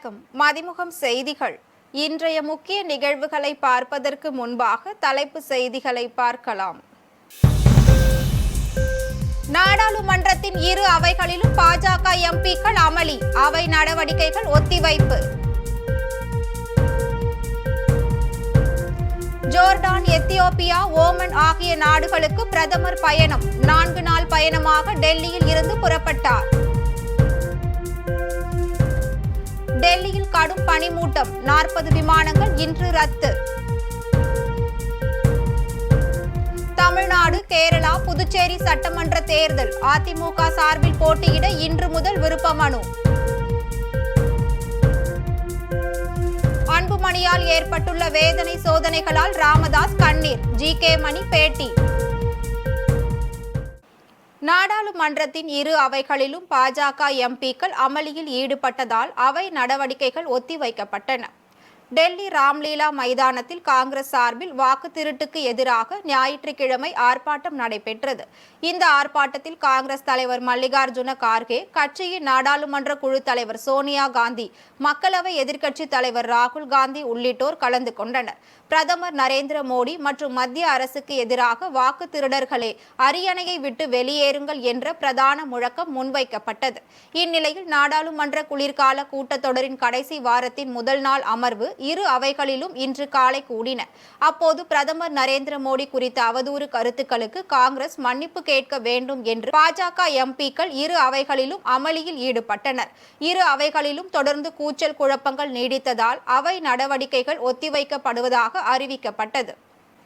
வணக்கம். மதிமுகம் செய்திகள். இன்றைய முக்கிய நிகழ்வுகளை பார்ப்பதற்கு முன்பாக தலைப்பு செய்திகளை பார்க்கலாம். நாடாளுமன்றத்தின் இரு அவைகளிலும் பாஜக எம்பிக்கள் அமளி, அவை நடவடிக்கைகள் ஒத்திவைப்பு. ஜோர்டான், எத்தியோப்பியா, ஓமன் ஆகிய நாடுகளுக்கு பிரதமர் பயணம். 4 நாள் பயணமாக டெல்லியில் இருந்து புறப்பட்டார். டெல்லியில் கடும் பனிமூட்டம், 40 விமானங்கள் இன்று ரத்து. தமிழ்நாடு, கேரளா, புதுச்சேரி சட்டமன்ற தேர்தல். அதிமுக சார்பில் போட்டியிட இன்று முதல் விருப்ப மனு. அன்புமணியால் ஏற்பட்டுள்ள வேதனை சோதனைகளால் ராமதாஸ் கண்ணீர். ஜி.கே. மணி பேட்டி. நாடாளுமன்றத்தின் இரு அவைகளிலும் பாஜக எம்பிக்கள் அமளியில் ஈடுபட்டதால் அவை நடவடிக்கைகள் ஒத்திவைக்கப்பட்டன. டெல்லி ராம்லீலா மைதானத்தில் காங்கிரஸ் சார்பில் வாக்கு திருட்டுக்கு எதிராக ஞாயிற்றுக்கிழமை ஆர்ப்பாட்டம் நடைபெற்றது. இந்த ஆர்ப்பாட்டத்தில் காங்கிரஸ் தலைவர் மல்லிகார்ஜுன கார்கே, கட்சியின் நாடாளுமன்ற குழு தலைவர் சோனியா காந்தி, மக்களவை எதிர்க்கட்சித் தலைவர் ராகுல் காந்தி உள்ளிட்டோர் கலந்து கொண்டனர். பிரதமர் நரேந்திர மோடி மற்றும் மத்திய அரசுக்கு எதிராக வாக்கு திருடர்களே அரியணையை விட்டு வெளியேறுங்கள் என்ற பிரதான முழக்கம் முன்வைக்கப்பட்டது. இந்நிலையில் நாடாளுமன்ற குளிர்கால கூட்டத்தொடரின் கடைசி வாரத்தின் முதல் நாள் அமர்வு இரு அவைகளிலும் இன்று காலை கூடின. அப்போது பிரதமர் நரேந்திர மோடி குறித்த அவதூறு கருத்துக்களுக்கு காங்கிரஸ் மன்னிப்பு கேட்க வேண்டும் என்று பாஜக எம்பிக்கள் இரு அவைகளிலும் அமளியில் ஈடுபட்டனர். இரு அவைகளிலும் தொடர்ந்து கூச்சல் குழப்பங்கள் நீடித்ததால் அவை நடவடிக்கைகள் ஒத்திவைக்கப்படுவதாக அறிவிக்கப்பட்டது.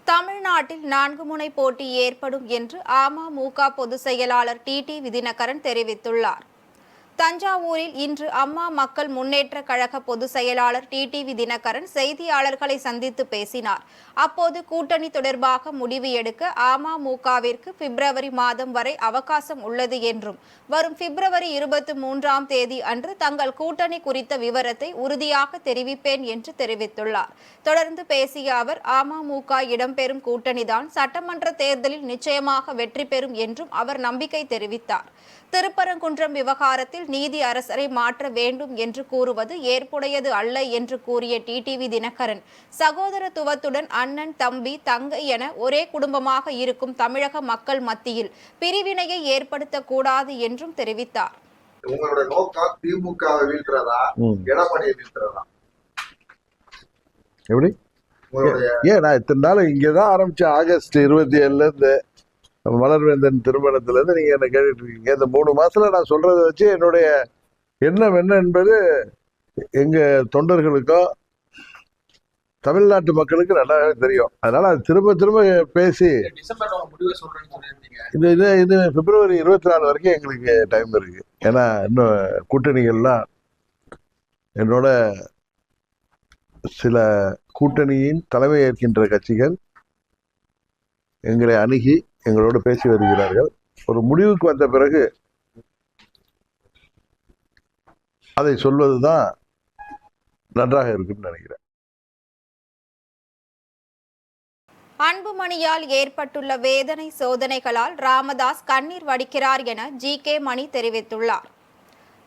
தமிழ்நாட்டில் 4 முனை போட்டி ஏற்படும் என்று அமமுக பொதுச் செயலாளர் டிடிவி தினகரன் தெரிவித்துள்ளார். தஞ்சாவூரில் இன்று அம்மா மக்கள் முன்னேற்ற கழக பொதுச் செயலாளர் டிடிவி தினகரன் செய்தியாளர்களை சந்தித்து பேசினார். அப்போது கூட்டணி தொடர்பாக முடிவு எடுக்க அமமுகவிற்கு பிப்ரவரி மாதம் வரை அவகாசம் உள்ளது என்றும், வரும் பிப்ரவரி 23ஆம் தேதி அன்று தங்கள் கூட்டணி குறித்த விவரத்தை உறுதியாக தெரிவிப்பேன் என்று தெரிவித்துள்ளார். தொடர்ந்து பேசிய அவர், அமமுக இடம்பெறும் கூட்டணிதான் சட்டமன்ற தேர்தலில் நிச்சயமாக வெற்றி பெறும் என்றும் அவர் நம்பிக்கை தெரிவித்தார். திருப்பரங்குன்றம் விவகாரத்தில் நீதி அரசரை மாற்ற வேண்டும் என்று கூறுவது ஏற்புடையது அல்ல என்று கூறிய டிடிவி தினகரன், சகோதரத்துவத்துடன் அண்ணன், தம்பி, தங்கை என ஒரே குடும்பமாக இருக்கும் தமிழக மக்கள் மத்தியில் பிரிவினையை ஏற்படுத்தக்கூடாது என்றும் தெரிவித்தார். உங்களோட நோக்கம் திமுகவை வீழ்த்துறதா, எடப்பாடியை வீழ்த்துறதா? எப்படி? ஏன் நான் இத்தனை நாள் இங்கதான் ஆரம்பிச்சேன். ஆகஸ்ட் 27ல இருந்து மலர்வேந்தன் திருமணத்துல இருந்து நீங்க என்ன கேட்டுட்டு இருக்கீங்க. இந்த 3 மாசத்துல நான் சொல்றதை வச்சு என்னுடைய எண்ணம் என்ன என்பது எங்க தொண்டர்களுக்கோ தமிழ்நாட்டு மக்களுக்கு நல்லாவே தெரியும். அதனால அது திரும்ப திரும்ப பேசி இது பிப்ரவரி 24 வரைக்கும் எங்களுக்கு டைம் இருக்கு. ஏன்னா இன்னும் கூட்டணிகள்லாம் என்னோட சில கூட்டணியின் தலைமை ஏற்கின்ற கட்சிகள் எங்களை அணுகி எங்களோடு பேசி வருகிறார்கள். ஒரு முடிவுக்கு வந்த பிறகு அதை சொல்வதுதான் நன்றாக இருக்குன்னு நினைக்கிறேன். அன்புமணியால் ஏற்பட்டுள்ள வேதனை சோதனைகளால் ராமதாஸ் கண்ணீர் வடிக்கிறார் என ஜி.கே. மணி தெரிவித்துள்ளார்.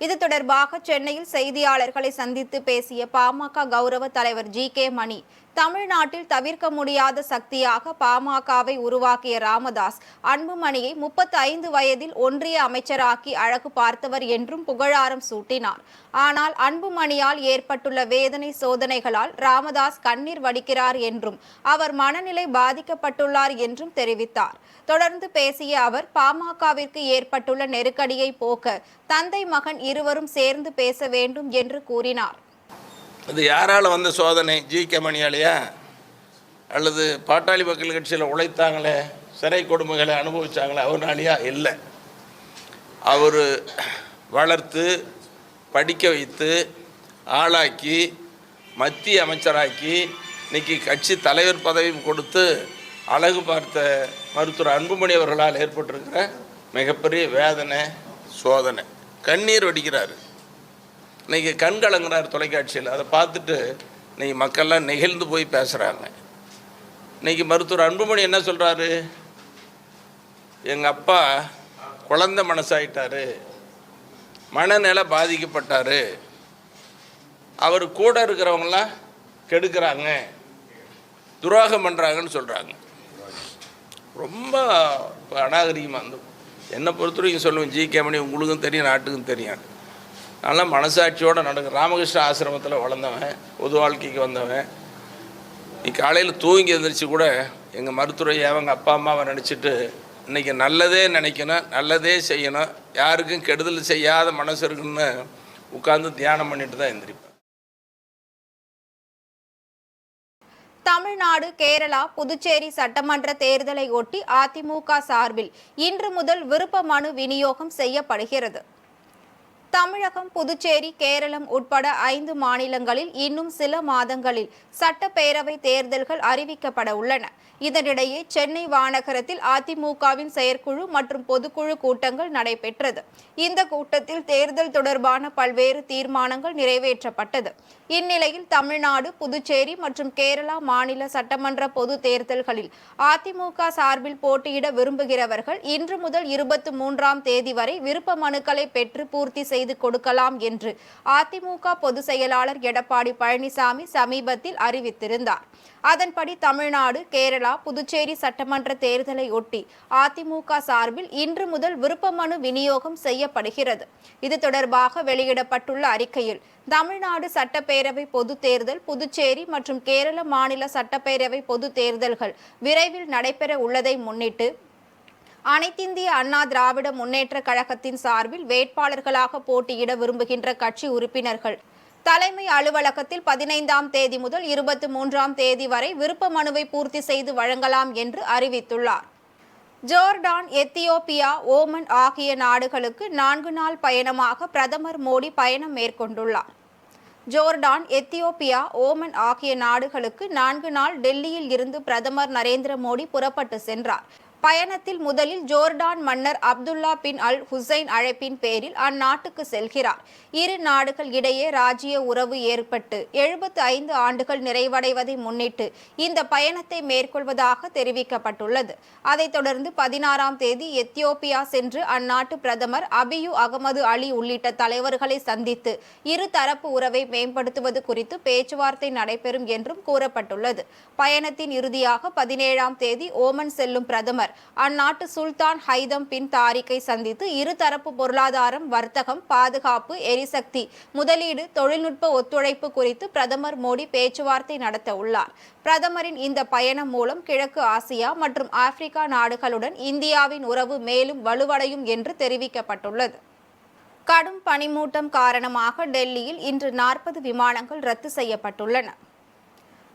இது தொடர்பாக சென்னையில் செய்தியாளர்களை சந்தித்து பேசிய பாமக கௌரவ தலைவர் ஜி.கே. மணி, தமிழ்நாட்டில் தவிர்க்க முடியாத சக்தியாக பாமகவை உருவாக்கிய ராமதாஸ் அன்புமணியை 35 வயதில் ஒன்றிய அமைச்சராக்கி அழகு பார்த்தவர் என்றும் புகழாரம் சூட்டினார். ஆனால் அன்புமணியால் ஏற்பட்டுள்ள வேதனை சோதனைகளால் ராமதாஸ் கண்ணீர் வடிக்கிறார் என்றும், அவர் மனநிலை பாதிக்கப்பட்டுள்ளார் என்றும் தெரிவித்தார். தொடர்ந்து பேசிய அவர், பாமகவிற்கு ஏற்பட்டுள்ள நெருக்கடியை போக்க தந்தை மகன் இருவரும் சேர்ந்து பேச வேண்டும் என்று கூறினார். அது யாரால் வந்த சோதனை? ஜி.கே. மணியாலையா? அல்லது பாட்டாளி மக்கள் கட்சியில் உழைத்தாங்களே, சிறை கொடுமைகளை அனுபவித்தாங்களே அவராலையா? இல்லை. அவர் வளர்த்து படிக்க வைத்து ஆளாக்கி மத்திய அமைச்சராக்கி இன்னைக்கு கட்சி தலைவர் பதவியும் கொடுத்து அழகு பார்த்த மருத்துவர் அன்புமணி அவர்களால் ஏற்பட்டிருக்கிற மிகப்பெரிய வேதனை சோதனை. கண்ணீர் வடிக்கிறார். இன்றைக்கி கண் கலங்குறார் தொலைக்காட்சியில். அதை பார்த்துட்டு இன்றைக்கி மக்கள்லாம் நெகிழ்ந்து போய் பேசுகிறாங்க. இன்றைக்கி மருத்துவர் அன்புமணி என்ன சொல்கிறாரு? எங்கள் அப்பா குழந்தை மனசாயிட்டார், மனநிலை பாதிக்கப்பட்டார், அவர் கூட இருக்கிறவங்களாம் கெடுக்கிறாங்க, துரோகம் பண்ணுறாங்கன்னு சொல்கிறாங்க. ரொம்ப அநாகரிகமாக இருந்தோம். என்னை பொறுத்தவரைக்கும் சொல்லுவேன், ஜி.கே. மணி உங்களுக்கும் தெரியும், நாட்டுக்கும் தெரியும். நல்லா மனசாட்சியோடு நடக்கும். ராமகிருஷ்ண ஆசிரமத்தில் வளர்ந்தவன், பொது வாழ்க்கைக்கு வந்தவன். நீ காலையில் தூங்கி எழுந்திரிச்சு கூட எங்கள் மருத்துவரையை அவங்க அப்பா அம்மாவை நினச்சிட்டு இன்றைக்கி நல்லதே நினைக்கணும், நல்லதே செய்யணும், யாருக்கும் கெடுதல் செய்யாத மனசு இருக்குன்னு உட்கார்ந்து தியானம் பண்ணிட்டு தான் எந்திரிப்பேன். தமிழ்நாடு, கேரளா, புதுச்சேரி சட்டமன்ற தேர்தலை ஒட்டி அதிமுக சார்பில் இன்று முதல் விருப்ப மனு விநியோகம் செய்யப்படுகிறது. தமிழகம், புதுச்சேரி, கேரளம் உட்பட 5 மாநிலங்களில் இன்னும் சில மாதங்களில் சட்டப்பேரவை தேர்தல்கள் அறிவிக்கப்பட உள்ளன. இதனிடையே சென்னை வானகரத்தில் அதிமுகவின் செயற்குழு மற்றும் பொதுக்குழு கூட்டங்கள் நடைபெற்றது. இந்த கூட்டத்தில் தேர்தல் தொடர்பான பல்வேறு தீர்மானங்கள் நிறைவேற்றப்பட்டது. இந்நிலையில் தமிழ்நாடு, புதுச்சேரி மற்றும் கேரளா மாநில சட்டமன்ற பொது தேர்தல்களில் அதிமுக சார்பில் போட்டியிட விரும்புகிறவர்கள் இன்று முதல் 23ஆம் தேதி வரை விருப்ப மனுக்களை பெற்று பூர்த்தி செய்து கொடுக்கலாம் என்று அதிமுக பொதுச் செயலாளர் எடப்பாடி பழனிசாமி சமீபத்தில் அறிவித்திருந்தார். அதன்படி தமிழ்நாடு, கேரளா, புதுச்சேரி சட்டமன்ற தேர்தலை ஒட்டி அதிமுக சார்பில் இன்று முதல் விருப்ப மனு விநியோகம் செய்யப்படுகிறது. இது தொடர்பாக வெளியிடப்பட்டுள்ள அறிக்கையில் தமிழ்நாடு சட்டப்பேரவை பொது தேர்தல், புதுச்சேரி மற்றும் கேரள மாநில சட்டப்பேரவை பொது தேர்தல்கள் விரைவில் நடைபெற உள்ளதை முன்னிட்டு அனைத்திந்திய அண்ணா திராவிட முன்னேற்ற கழகத்தின் சார்பில் வேட்பாளர்களாக போட்டியிட விரும்புகின்ற கட்சி உறுப்பினர்கள் தலைமை அலுவலகத்தில் 15ஆம் தேதி முதல் 23ஆம் தேதி வரை விருப்ப மனுவை பூர்த்தி செய்து வழங்கலாம் என்று அறிவித்துள்ளார். ஜோர்டான், எத்தியோப்பியா, ஓமன் ஆகிய நாடுகளுக்கு 4 நாள் பயணமாக பிரதமர் மோடி பயணம் மேற்கொண்டுள்ளார். ஜோர்டான், எத்தியோப்பியா, ஓமன் ஆகிய நாடுகளுக்கு 4 நாள் டெல்லியில் இருந்து பிரதமர் நரேந்திர மோடி புறப்பட்டு சென்றார். பயணத்தில் முதலில் ஜோர்டான் மன்னர் அப்துல்லா பின் அல் ஹுசைன் அழைப்பின் பேரில் அந்நாட்டுக்கு செல்கிறார். இரு நாடுகள் இடையே ராஜ்ய உறவு ஏற்பட்டு 75 ஆண்டுகள் நிறைவடைவதை முன்னிட்டு இந்த பயணத்தை மேற்கொள்வதாக தெரிவிக்கப்பட்டுள்ளது. அதைத் தொடர்ந்து 16ஆம் தேதி எத்தியோப்பியா சென்று அந்நாட்டு பிரதமர் அபியு அகமது அலி உள்ளிட்ட தலைவர்களை சந்தித்து இருதரப்பு உறவை மேம்படுத்துவது குறித்து பேச்சுவார்த்தை நடைபெறும் என்றும் கூறப்பட்டுள்ளது. பயணத்தின் இறுதியாக 17ஆம் தேதி ஓமன் செல்லும் பிரதமர் அந்நாட்டு சுல்தான் ஹைதம் பின் தாரிக்கை சந்தித்து இருதரப்பு பொருளாதாரம், வர்த்தகம், பாதுகாப்பு, எரிசக்தி, முதலீடு, தொழில்நுட்ப ஒத்துழைப்பு குறித்து பிரதமர் மோடி பேச்சுவார்த்தை நடத்த உள்ளார். பிரதமரின் இந்த பயணம் மூலம் கிழக்கு ஆசியா மற்றும் ஆப்பிரிக்கா நாடுகளுடன் இந்தியாவின் உறவு மேலும் வலுவடையும் என்று தெரிவிக்கப்பட்டுள்ளது. கடும் பனிமூட்டம் காரணமாக டெல்லியில் இன்று 40 விமானங்கள் ரத்து செய்யப்பட்டுள்ளன.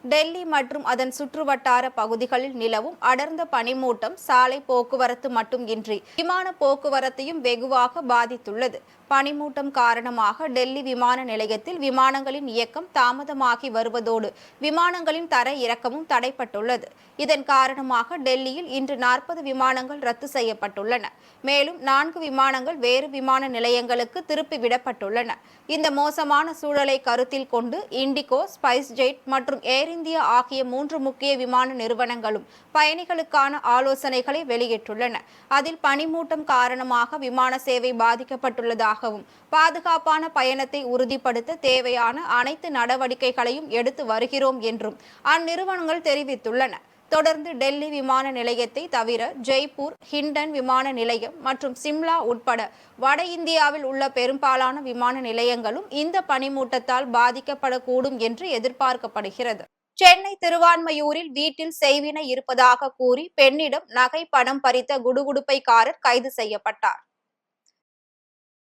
டெல்லி மற்றும் அதன் சுற்றுவட்டார பகுதிகளில் நிலவும் அடர்ந்த பனிமூட்டம் சாலை போக்குவரத்து மட்டுமின்றி விமான போக்குவரத்தையும் வெகுவாக பாதித்துள்ளது. பனிமூட்டம் காரணமாக டெல்லி விமான நிலையத்தில் விமானங்களின் இயக்கம் தாமதமாகி வருவதோடு விமானங்களின் தர இறக்கமும் தடைப்பட்டுள்ளது. இதன் காரணமாக டெல்லியில் இன்று 40 விமானங்கள் ரத்து செய்யப்பட்டுள்ளன. மேலும் 4 விமானங்கள் வேறு விமான நிலையங்களுக்கு திருப்பி விடப்பட்டுள்ளன. இந்த மோசமான சூழலை கருத்தில் கொண்டு இண்டிகோ, ஸ்பைஸ் ஜெட் மற்றும் ஏர் இந்தியா ஆகிய 3 முக்கிய விமான நிறுவனங்களும் பயணிகளுக்கான ஆலோசனைகளை வெளியிட்டுள்ளன. அதில் பனிமூட்டம் காரணமாக விமான சேவை பாதிக்கப்பட்டுள்ளதாகவும் பாதுகாப்பான பயணத்தை உறுதிப்படுத்த தேவையான அனைத்து நடவடிக்கைகளையும் எடுத்து வருகிறோம் என்றும் அந்நிறுவனங்கள் தெரிவித்துள்ளன. தொடர்ந்து டெல்லி விமான நிலையத்தை தவிர ஜெய்ப்பூர், ஹிண்டன் விமான நிலையம் மற்றும் சிம்லா உட்பட வட இந்தியாவில் உள்ள பெரும்பாலான விமான நிலையங்களும் இந்த பனிமூட்டத்தால் பாதிக்கப்படக்கூடும் என்று எதிர்பார்க்கப்படுகிறது. சென்னை திருவான்மையூரில் வீட்டில் செய்வினை இருப்பதாக கூறி பெண்ணிடம் நகை, பணம் பறித்த குடுகுடுப்பைக்காரர் கைது செய்யப்பட்டார்.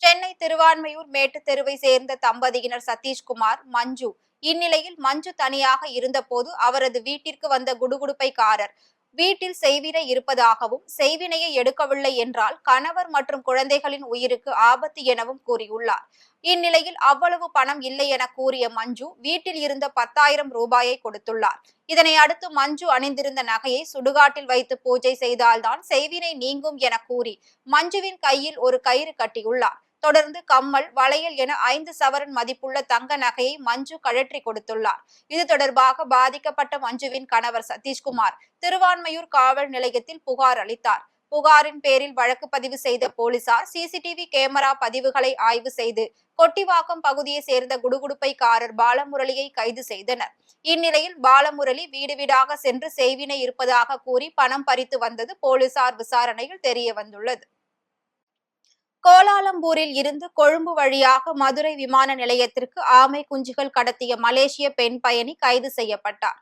சென்னை திருவான்மையூர் மேட்டு தெருவை சேர்ந்த தம்பதியினர் சதீஷ்குமார், மஞ்சு. இந்நிலையில் மஞ்சு தனியாக இருந்தபோது அவரது வீட்டிற்கு வந்த குடுகுடுப்பைக்காரர் வீட்டில் செய்வினை இருப்பதாகவும் செய்வினையை எடுக்கவில்லை என்றால் கணவர் மற்றும் குழந்தைகளின் உயிருக்கு ஆபத்து எனவும் கூறியுள்ளார். இந்நிலையில் அவ்வளவு பணம் இல்லை என கூறிய மஞ்சு வீட்டில் இருந்த 10,000 ரூபாயை கொடுத்துள்ளார். இதனை அடுத்து மஞ்சு அணிந்திருந்த நகையை சுடுகாட்டில் வைத்து பூஜை செய்தால்தான் செய்வினை நீங்கும் என கூறி மஞ்சுவின் கையில் ஒரு கயிறு கட்டியுள்ளார். தொடர்ந்து கம்மல், வளையல் என 5 சவரன் மதிப்புள்ள தங்க நகையை மஞ்சு கழற்றி கொடுத்துள்ளார். இது தொடர்பாக பாதிக்கப்பட்ட மஞ்சுவின் கணவர் சதீஷ்குமார் திருவான்மையூர் காவல் நிலையத்தில் புகார் அளித்தார். புகாரின் பேரில் வழக்கு பதிவு செய்த போலீசார் சிசிடிவி கேமரா பதிவுகளை ஆய்வு செய்து கொட்டிவாக்கம் பகுதியை சேர்ந்த குடுகுடுப்பைக்காரர் பாலமுரளியை கைது செய்தனர். இந்நிலையில் பாலமுரளி வீடு வீடாக சென்று செய்வினை இருப்பதாக கூறி பணம் பறித்து வந்தது போலீசார் விசாரணையில் தெரிய வந்துள்ளது. கோலாலம்பூரில் இருந்து கொழும்பு வழியாக மதுரை விமான நிலையத்திற்கு ஆமை குஞ்சுகள் கடத்திய மலேசிய பெண் பயணி கைது செய்யப்பட்டார்.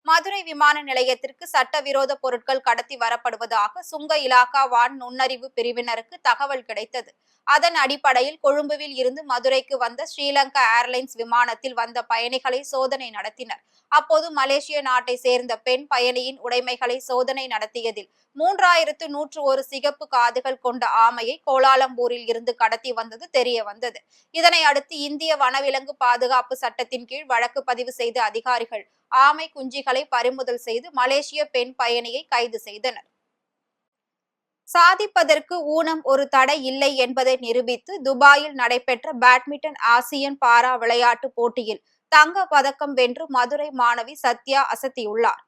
மதுரை விமான நிலையத்திற்கு சட்டவிரோத பொருட்கள் கடத்தி வரப்படுவதாக சுங்க இலாகா வான் நுண்ணறிவு பிரிவினருக்கு தகவல் கிடைத்தது. அதன் அடிப்படையில் கொழும்புவில் இருந்து மதுரைக்கு வந்த ஸ்ரீலங்கா ஏர்லைன்ஸ் விமானத்தில் வந்த பயணிகளை சோதனை நடத்தினர். அப்போது மலேசிய நாட்டை சேர்ந்த பெண் பயணியின் உடைமைகளை சோதனை நடத்தியதில் 3101 சிகப்பு காதுகள் கொண்ட ஆமையை கோலாலம்பூரில் இருந்து கடத்தி வந்தது தெரிய வந்தது. இதனை அடுத்து இந்திய வனவிலங்கு பாதுகாப்பு சட்டத்தின் கீழ் வழக்கு பதிவு செய்த அதிகாரிகள் ஆமை குஞ்சுகளை பறிமுதல் செய்து மலேசிய பெண் பயணியை கைது செய்தனர். சாதிப்பதற்கு ஊனம் ஒரு தடை இல்லை என்பதை நிரூபித்து துபாயில் நடைபெற்ற பேட்மிண்டன் ஆசியன் பாரா விளையாட்டு போட்டியில் தங்க பதக்கம் வென்று மதுரை மாணவி சத்யா அசத்தியுள்ளார்.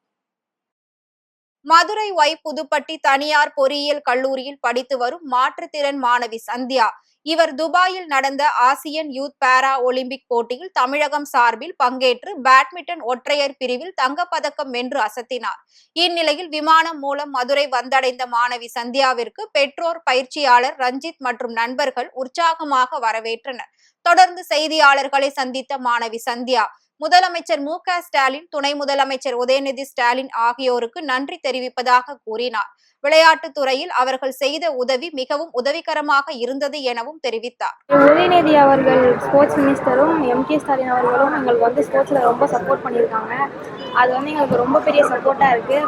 மதுரை புதுப்பட்டி தனியார் பொறியியல் கல்லூரியில் படித்து வரும் மாற்றுத்திறன் மாணவி சந்தியா இவர் துபாயில் நடந்த ஆசியன் யூத் பாரா ஒலிம்பிக் போட்டியில் தமிழகம் சார்பில் பங்கேற்று பேட்மிண்டன் ஒற்றையர் பிரிவில் தங்கப்பதக்கம் வென்று அசத்தினார். இந்நிலையில் விமானம் மூலம் மதுரை வந்தடைந்த மாணவி சந்தியாவிற்கு பெற்றோர், பயிற்சியாளர் ரஞ்சித் மற்றும் நண்பர்கள் உற்சாகமாக வரவேற்றனர். தொடர்ந்து செய்தியாளர்களை சந்தித்த மாணவி சந்தியா முதலமைச்சர் மு.க. ஸ்டாலின், துணை முதலமைச்சர் உதயநிதி ஸ்டாலின் ஆகியோருக்கு நன்றி தெரிவிப்பதாக கூறினார். விளையாட்டுத் துறையில் அவர்கள் செய்த உதவி மிகவும் உதவிகரமாக இருந்தது எனவும் தெரிவித்தார். உதயநிதி அவர்கள் ஸ்போர்ட்ஸ் மினிஸ்டரும் எம்.கே. ஸ்டாலின் அவர்களும் எங்களுக்கு ஸ்போர்ட்ஸ்ல ரொம்ப சப்போர்ட் பண்ணியிருக்காங்க. அது எங்களுக்கு ரொம்ப பெரிய சப்போர்ட்டா இருக்கு.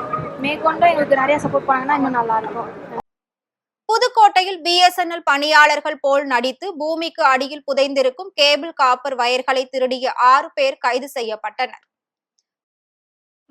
மேற்கொண்டு எங்களுக்கு நிறைய சப்போர்ட் பண்ணாங்கன்னா இன்னும் நல்லா இருக்கும். புதுக்கோட்டையில் BSNL பணியாளர்கள் போல் நடித்து பூமிக்கு அடியில் புதைந்திருக்கும் கேபிள் காப்பர் வயர்களை திருடிய 6 பேர் கைது செய்யப்பட்டனர்.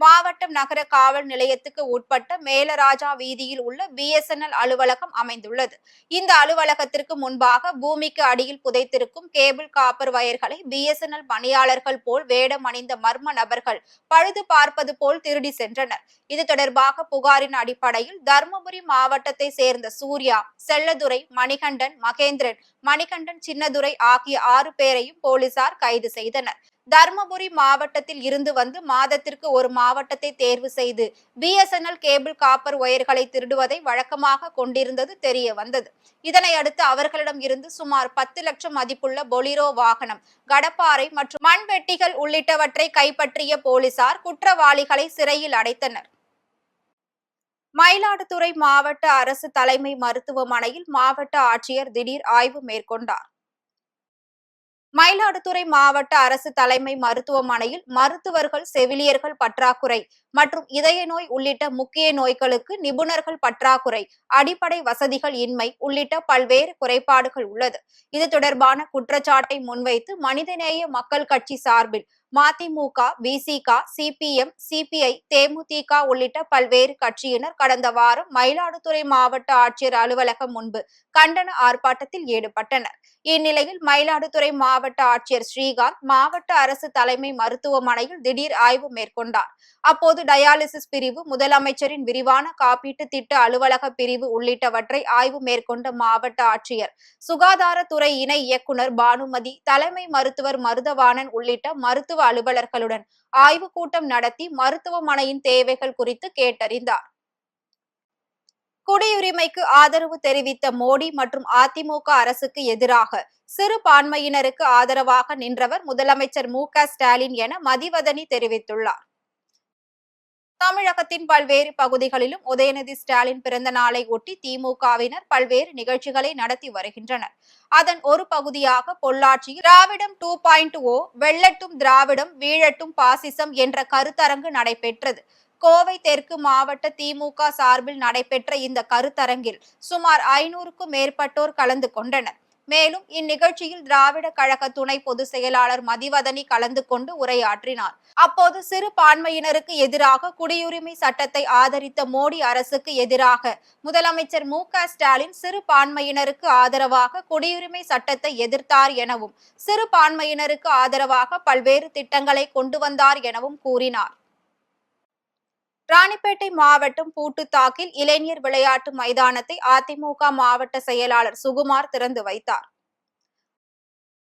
மாவட்டம் நகர காவல் நிலையத்துக்கு உட்பட்ட மேலராஜா வீதியில் உள்ள BSNL அலுவலகம் அமைந்துள்ளது. இந்த அலுவலகத்திற்கு முன்பாக பூமிக்கு அடியில் புதைத்திருக்கும் கேபிள் காப்பர் வயர்களை BSNL பணியாளர்கள் போல் வேடம் அணிந்த மர்ம நபர்கள் பழுது பார்ப்பது போல் திருடி சென்றனர். இது தொடர்பாக புகாரின் அடிப்படையில் தர்மபுரி மாவட்டத்தை சேர்ந்த சூர்யா, செல்லதுரை, மணிகண்டன், மகேந்திரன், மணிகண்டன், சின்னதுரை ஆகிய 6 பேரையும் போலீசார் கைது செய்தனர். தர்மபுரி மாவட்டத்தில் இருந்து வந்து மாதத்திற்கு ஒரு மாவட்டத்தை தேர்வு செய்து BSNL கேபிள் காப்பர் ஒயர்களை திருடுவதை வழக்கமாக கொண்டிருந்தது தெரிய வந்தது. இதனை அடுத்து அவர்களிடம் இருந்து சுமார் 10 லட்சம் மதிப்புள்ள பொலிரோ வாகனம், கடப்பாறை மற்றும் மண்வெட்டிகள் உள்ளிட்டவற்றை கைப்பற்றிய போலீசார் குற்றவாளிகளை சிறையில் அடைத்தனர். மயிலாடுதுறை மாவட்ட அரசு தலைமை மருத்துவமனையில் மாவட்ட ஆட்சியர் திடீர் ஆய்வு மேற்கொண்டார். மயிலாடுதுறை மாவட்ட அரசு தலைமை மருத்துவமனையில் மருத்துவர்கள், செவிலியர்கள் பற்றாக்குறை மற்றும் இதய நோய் உள்ளிட்ட முக்கிய நோய்களுக்கு நிபுணர்கள் பற்றாக்குறை, அடிப்படை வசதிகள் இன்மை உள்ளிட்ட பல்வேறு குறைபாடுகள் உள்ளது. இது தொடர்பான குற்றச்சாட்டை முன்வைத்து மனிதநேய மக்கள் கட்சி சார்பில் மதிமுக, விசிக, CPM, CPI, தேமுதிக உள்ளிட்ட பல்வேறு கட்சியினர் கடந்த வாரம் மயிலாடுதுறை மாவட்ட ஆட்சியர் அலுவலகம் முன்பு கண்டன ஆர்ப்பாட்டத்தில் ஈடுபட்டனர். இந்நிலையில் மயிலாடுதுறை மாவட்ட ஆட்சியர் ஸ்ரீகாந்த் மாவட்ட அரசு தலைமை மருத்துவமனையில் திடீர் ஆய்வு மேற்கொண்டார். அப்போது டயாலிசிஸ் பிரிவு, முதலமைச்சரின் விரிவான காப்பீட்டு திட்ட அலுவலக பிரிவு உள்ளிட்டவற்றை ஆய்வு மேற்கொண்ட மாவட்ட ஆட்சியர் சுகாதாரத்துறை இணை இயக்குனர் பானுமதி, தலைமை மருத்துவர் மருதவாணன் உள்ளிட்ட மருத்துவ அலுவலர்களுடன் ஆய்வு கூட்டம் நடத்தி மருத்துவமனையின் தேவைகள் குறித்து கேட்டறிந்தார். குடியுரிமைக்கு ஆதரவு தெரிவித்த மோடி மற்றும் அதிமுக அரசுக்கு எதிராக சிறுபான்மையினருக்கு ஆதரவாக நின்றவர் முதலமைச்சர் மு.க. ஸ்டாலின் என மதிவதனி தெரிவித்துள்ளார். தமிழகத்தின் பல்வேறு பகுதிகளிலும் உதயநிதி ஸ்டாலின் பிறந்த நாளை ஒட்டி திமுகவினர் பல்வேறு நிகழ்ச்சிகளை நடத்தி வருகின்றனர். அதன் ஒரு பகுதியாக பொள்ளாச்சியில் திராவிடம் 2.0 வெல்லட்டும் திராவிடம், வீழட்டும் பாசிசம் என்ற கருத்தரங்கு நடைபெற்றது. கோவை தெற்கு மாவட்ட திமுக சார்பில் நடைபெற்ற இந்த கருத்தரங்கில் சுமார் 500க்கும் மேற்பட்டோர் கலந்து கொண்டனர். மேலும் இந்நிகழ்ச்சியில் திராவிட கழக துணை பொதுச் செயலாளர் மதிவதனி கலந்து கொண்டு உரையாற்றினார். அப்போது சிறுபான்மையினருக்கு எதிராக குடியுரிமை சட்டத்தை ஆதரித்த மோடி அரசுக்கு எதிராக முதலமைச்சர் மு.க. ஸ்டாலின் சிறுபான்மையினருக்கு ஆதரவாக குடியுரிமை சட்டத்தை எதிர்த்தார் எனவும், சிறுபான்மையினருக்கு ஆதரவாக பல்வேறு திட்டங்களை கொண்டு வந்தார் எனவும் கூறினார். ராணிப்பேட்டை மாவட்டம் பூட்டுத்தாக்கில் இளைஞர் விளையாட்டு மைதானத்தை அதிமுக மாவட்ட செயலாளர் சுகுமார் திறந்து வைத்தார்.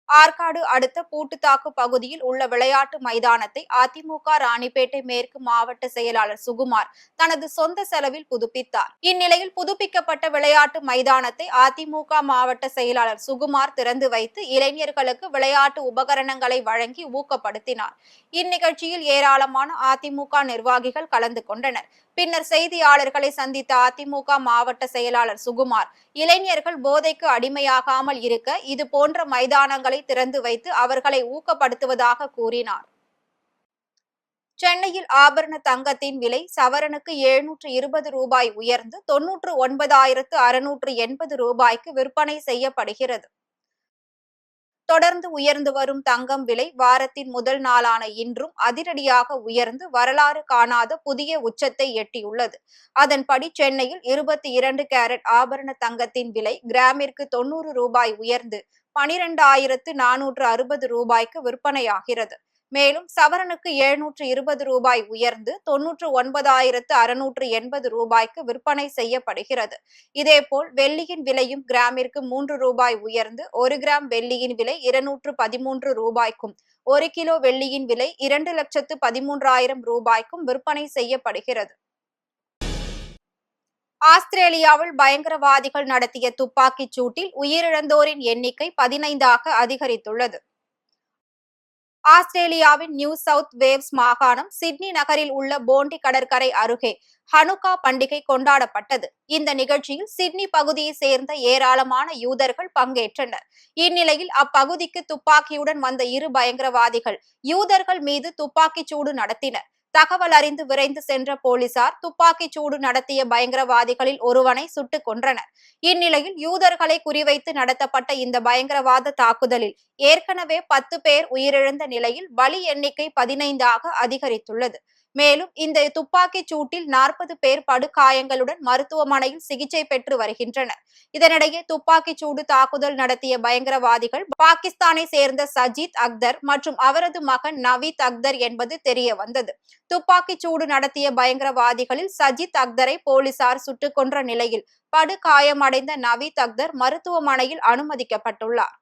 ஆற்காடு அடுத்த பூட்டுத்தாக்கு பகுதியில் உள்ள விளையாட்டு மைதானத்தை அதிமுக ராணிப்பேட்டை மேற்கு மாவட்ட செயலாளர் சுகுமார் தனது சொந்த செலவில் புதுப்பித்தார். இந்நிலையில் புதுப்பிக்கப்பட்ட விளையாட்டு மைதானத்தை அதிமுக மாவட்ட செயலாளர் சுகுமார் திறந்து வைத்து இளைஞர்களுக்கு விளையாட்டு உபகரணங்களை வழங்கி ஊக்கப்படுத்தினார். இந்நிகழ்ச்சியில் ஏராளமான அதிமுக நிர்வாகிகள் கலந்து கொண்டனர். பின்னர் செய்தியாளர்களை சந்தித்த அதிமுக மாவட்ட செயலாளர் சுகுமார், இளைஞர்கள் போதைக்கு அடிமையாகாமல் இருக்க இது போன்ற மைதானங்களை திறந்து வைத்து அவர்களை ஊக்கப்படுத்துவதாக கூறினார். சென்னையில் ஆபரண தங்கத்தின் விலை சவரனுக்கு 720 ரூபாய் உயர்ந்து 99,680 ரூபாய்க்கு விற்பனை செய்யப்படுகிறது. தொடர்ந்து உயர்ந்து வரும் தங்கம் விலை வாரத்தின் முதல் நாளான இன்றும் அதிரடியாக உயர்ந்து வரலாறு காணாத புதிய உச்சத்தை எட்டியுள்ளது. அதன்படி சென்னையில் 22 கேரட் ஆபரண தங்கத்தின் விலை கிராமிற்கு 90 ரூபாய் உயர்ந்து 12,460 ரூபாய்க்கு விற்பனையாகிறது. மேலும் சவரனுக்கு 720 ரூபாய் உயர்ந்து 99,680 ரூபாய்க்கு விற்பனை செய்யப்படுகிறது. இதேபோல் வெள்ளியின் விலையும் கிராமிற்கு 3 ரூபாய் உயர்ந்து 1 கிராம் வெள்ளியின் விலை 213 ரூபாய்க்கும் 1 கிலோ வெள்ளியின் விலை 2,13,000 ரூபாய்க்கும் விற்பனை செய்யப்படுகிறது. ஆஸ்திரேலியாவில் பயங்கரவாதிகள் நடத்திய துப்பாக்கிச் சூட்டில் உயிரிழந்தோரின் எண்ணிக்கை 15ஆக அதிகரித்துள்ளது. ஆஸ்திரேலியாவின் நியூ சவுத் வேல்ஸ் மாகாணம் சிட்னி நகரில் உள்ள போண்டி கடற்கரை அருகே ஹனுக்கா பண்டிகை கொண்டாடப்பட்டது. இந்த நிகழ்ச்சியில் சிட்னி பகுதியை சேர்ந்த ஏராளமான யூதர்கள் பங்கேற்றனர். இந்நிலையில் அப்பகுதிக்கு துப்பாக்கியுடன் வந்த 2 பயங்கரவாதிகள் யூதர்கள் மீது துப்பாக்கிச் சூடு நடத்தினர். தகவல் அறிந்து விரைந்து சென்ற போலீசார் துப்பாக்கிச் சூடு நடத்திய பயங்கரவாதிகளில் ஒருவனை சுட்டுக் கொன்றனர். இந்நிலையில் யூதர்களை குறிவைத்து நடத்தப்பட்ட இந்த பயங்கரவாத தாக்குதலில் ஏற்கனவே 10 பேர் உயிரிழந்த நிலையில் பலி எண்ணிக்கை 15ஆக அதிகரித்துள்ளது. மேலும் இந்த துப்பாக்கிச் சூட்டில் 40 பேர் படுகாயங்களுடன் மருத்துவமனையில் சிகிச்சை பெற்று வருகின்றனர். இதனிடையே துப்பாக்கிச் சூடு தாக்குதல் நடத்திய பயங்கரவாதிகள் பாகிஸ்தானை சேர்ந்த சஜித் அக்தர் மற்றும் அவரது மகன் நவீத் அக்தர் என்பது தெரிய வந்தது. துப்பாக்கிச் சூடு நடத்திய பயங்கரவாதிகளில் சஜித் அக்தரை போலீசார் சுட்டுக் கொன்ற நிலையில் படுகாயமடைந்த நவீத் அக்தர் மருத்துவமனையில் அனுமதிக்கப்பட்டுள்ளார்.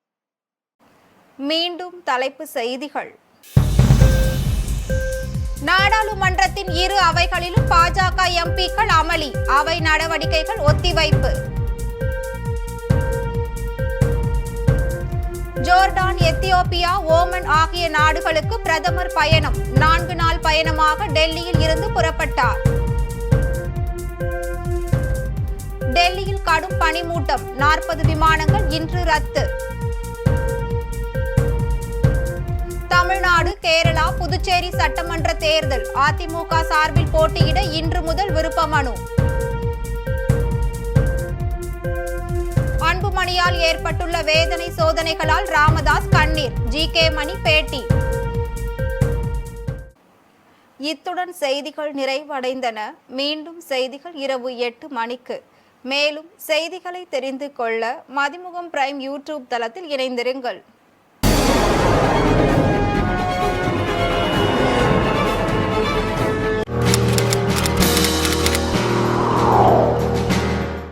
மீண்டும் தலைப்புச் செய்திகள். நாடாளுமன்றத்தின் 2 அவைகளிலும் பாஜக எம்பிக்கள் அமளி, அவை நடவடிக்கைகள் ஒத்திவைப்பு. ஜோர்டான், எத்தியோப்பியா, ஓமன் ஆகிய நாடுகளுக்கு பிரதமர் பயணம். 4 நாள் பயணமாக டெல்லியில் இருந்து புறப்பட்டார். டெல்லியில் கடும் பனிமூட்டம், 40 விமானங்கள் இன்று ரத்து. தமிழ்நாடு, கேரளா, புதுச்சேரி சட்டமன்ற தேர்தல், அதிமுக சார்பில் போட்டியிட இன்று முதல் விருப்ப மனு. அன்புமணியால் ஏற்பட்டுள்ள வேதனை சோதனைகளால் ராமதாஸ் கண்ணீர், ஜி.கே. மணி பேட்டி. இத்துடன் செய்திகள் நிறைவடைந்தன. மீண்டும் செய்திகள் இரவு 8 மணிக்கு. மேலும் செய்திகளை தெரிந்து கொள்ள மதிமுகம் பிரைம் யூடியூப் தளத்தில் இணைந்திருங்கள்.